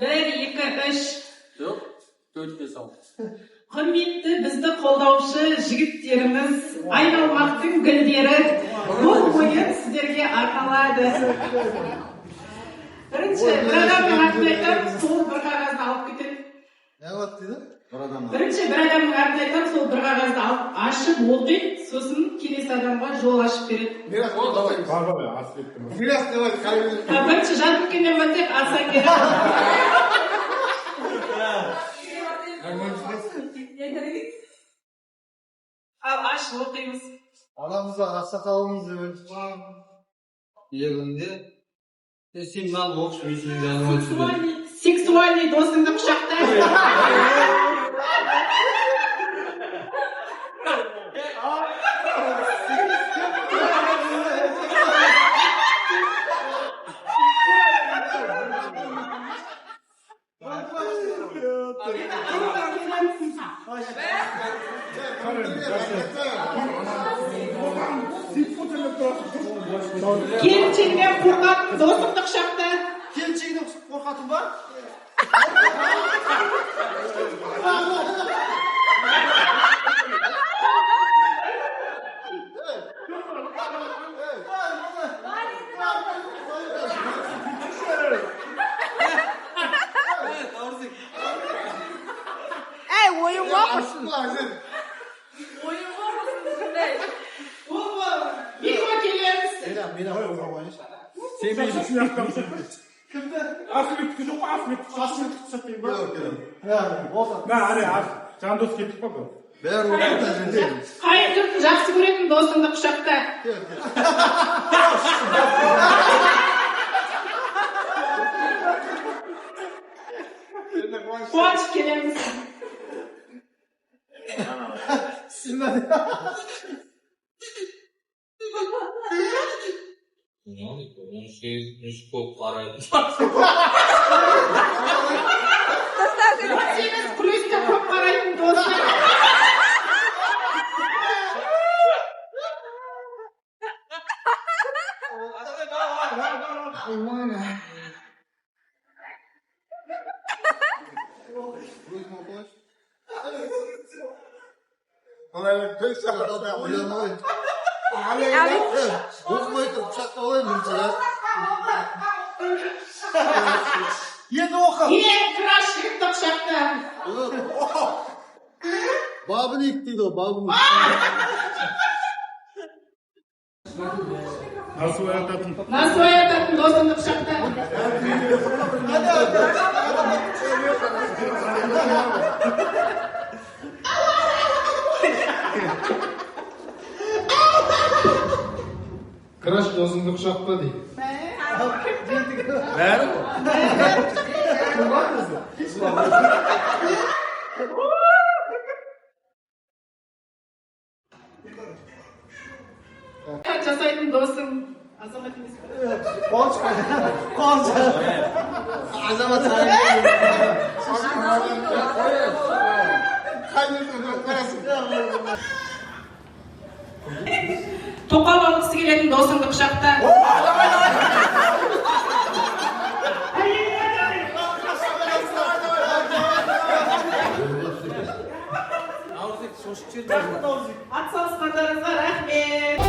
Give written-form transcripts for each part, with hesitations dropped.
1, 2, 3. Жоқ, 4-ке сал. Құрметті бізді қолдаушы жігіттеріміз, айналмақтың гүлдері, бұл ойын сіздерге арналады. Бірінші, бір адамның атын айтам, сол бір қағазды алып кетеді. Не болады дейді? Бірінші, бір адамның атын айтам, сол бір қағазды алып ашып оқиды, сосын келесі адамға жол ашып береді. Мирас, давай. Мирас, давай, қайын. Бірінші, жантүркеннен бастайық, асан керек. Ал ашып оқимыз. Арамызда ақсақалымыз егінде Сен маған оқыш, мен сенің жаныма түсірдім. Сексуальный досыңды құшақта. Келіншегінен қорқатын досыңды құшақта. келіншегінен қорқатын ба? Oyunға қырсын. Ойынға Бекова келеміз. Мені қойға ойыншы. Сен мен үшін Ахметті жоқ па, Ахметті қасымды құтсатпайын ба? Жандос кеттік па бұл? Бәрі оқыта жүрдеймін. Қай жұртты жақсы көретін досыңды құшақта. Қуаныш келеміз. көп қарайды. Сеніз күресте көп қарайтын досың. Оқымай тұрып құшақта олайын бірінші. Енді оқы. Ең краш жігітті құшақта. Бабын ек дейді о, бабын. Насу аятатын досыңды құшақта. Краш досыңды құшақта дейді. Бәрі Жасайтын досың. Азамат емес пе? Қуаныш. Азамат Тоқал алғысы келетін досыңды құшақта. Атсалысқандарыңызға рахмет.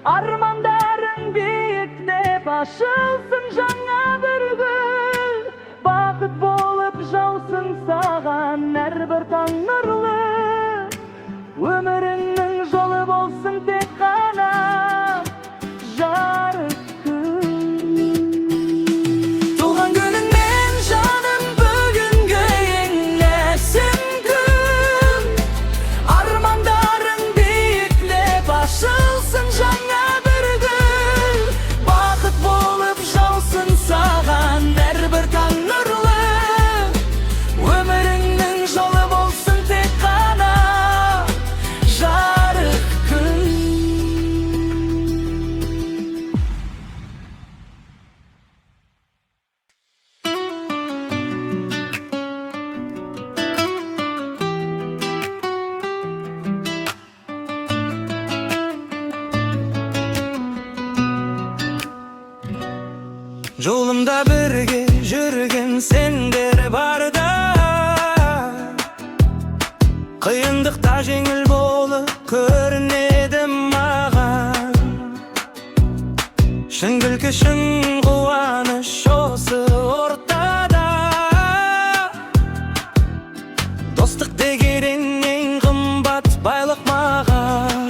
Armandarың биікте ашылсын жаңа бір гүл, бақыт болып жаусын саған әрбір таң нұрлы, өміріңнің жолы болсын тек қана жарық күн. Туған күніңмен жаным бүгінгі ең әсем күн, армандарың биіктеп ашылсын жаңа бір гүл, бақыт болып жаусын саған әрбір таң нұрлы, жанымда бірге жүрген сендер барда, қиындықта жеңіл болып көрінеді маған. Шын күлкі, шын қуаныш осы ортада. Достық деген ең қымбат байлық маған.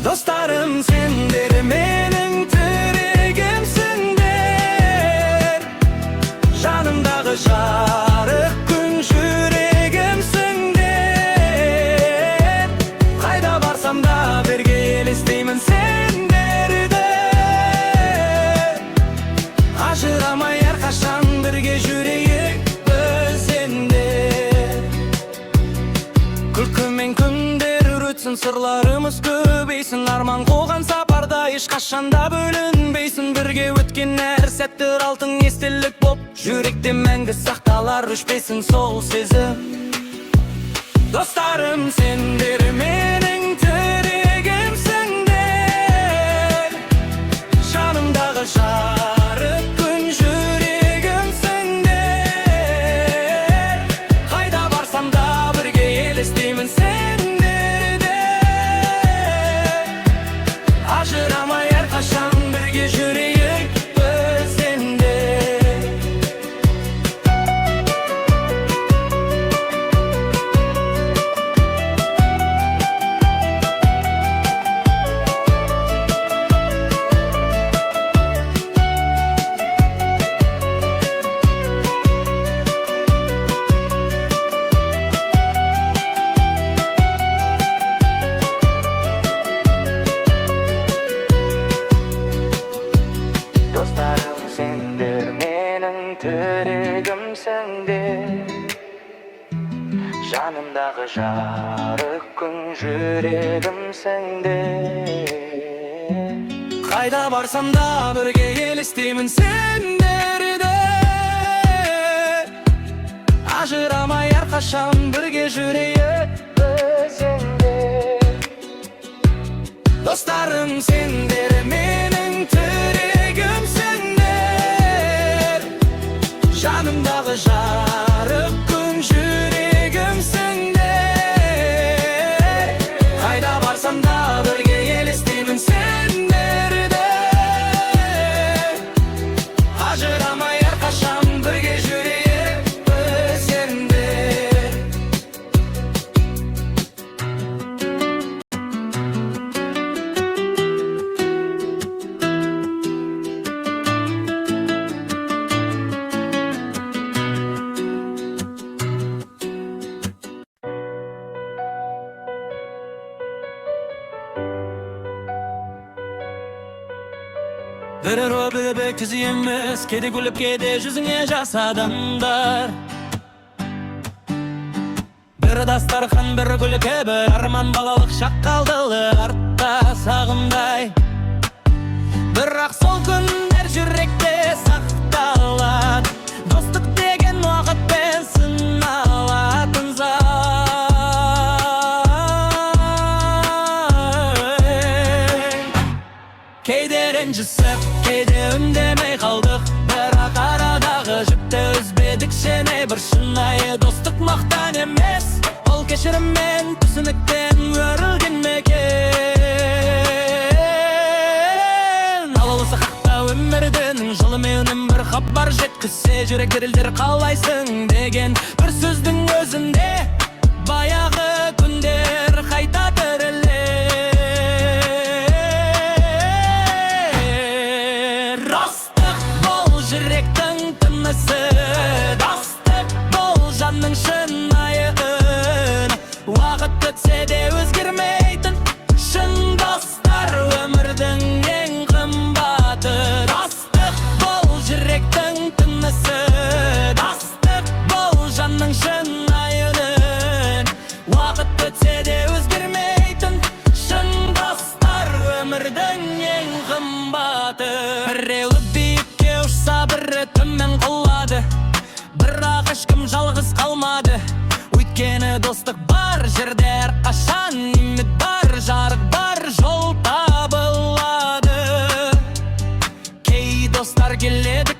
Достарым сендер менің тірегімсіңдер, жанымдағы жарық күн жүрегімсіңдер. Қайда барсам да бірге елестеймін сендерді, ажырамай әрқашан бірге жүрейік өзендер. Күлкі мен күндер өтсін, сырларымыз көбейсін, арман қуған сапарда ешқашанда бөлінбейсін. Бірге өткен әр сәттер алтын естелік боп жүректе мәңгі сақталар, өшпесін сол сезім. Достарым сендер менің тірегімсіңдер, жанымдағы жарық күн жүрегімсіңдер. Қайда барсам да бірге елестеймін сендерді, ажырамай әрқашан бірге жүрейік өзендер. Достарым сендер менің тірегімсіңдер, жанымдағы жарық күн жүрегімсіңдер. Қайда барсам да бірге елестеймін сендерді, ажырамай әрқашан бірге жүрейік өзендер. Достарым сендер менің тірегімсіңдер, жанымдағы жарық күн жүрегімсіңдер. Қайда барсам да бірге елестеймін сендерді, ажырамай әрқашан бірге жүрейік өзендер. Бір робі күзі емес, кейде күліп кейде жүзіңе жас адамдар. Бір дастархан, бір күлкі, бір арман балалық шақ қалдылы артта сағымдай. Бірақ сол күндер жүректе сақталады, достық деген уақытпен сыналатын зат. Кейде ренжісіп, кейде үндемей қалдық, бірақ арадағы жіпті үзбедік. Сене бір шынайы достық мақтан емес, ол кешірім мен түсініктен өрілген мекен. Алысы хақта өмірдің жылымен бір хабар жеткізсе, жүрек дірілдер қалайсың деген бір сөздің өзінде баяғы күндер қайта тірілер. Достық бол жүректің тынысы, достық бол жанның шынайын, уақыт өтсе де өзгермейтін шын достар өмірдің ең қымбаты. Достық бол жүректің тынысы, достық бол жанның шынайын, уақыт өтсе де өзгермейтін шын достар өмірдің ең қымбаты. Біреуі биікке ұшса, бірі төмен құлады, бірақ ешкім жалғыз қалмады. Өйткені достық бар жерде әрқашан үміт бар, жарық бар, жол табылады. Кей достар келеді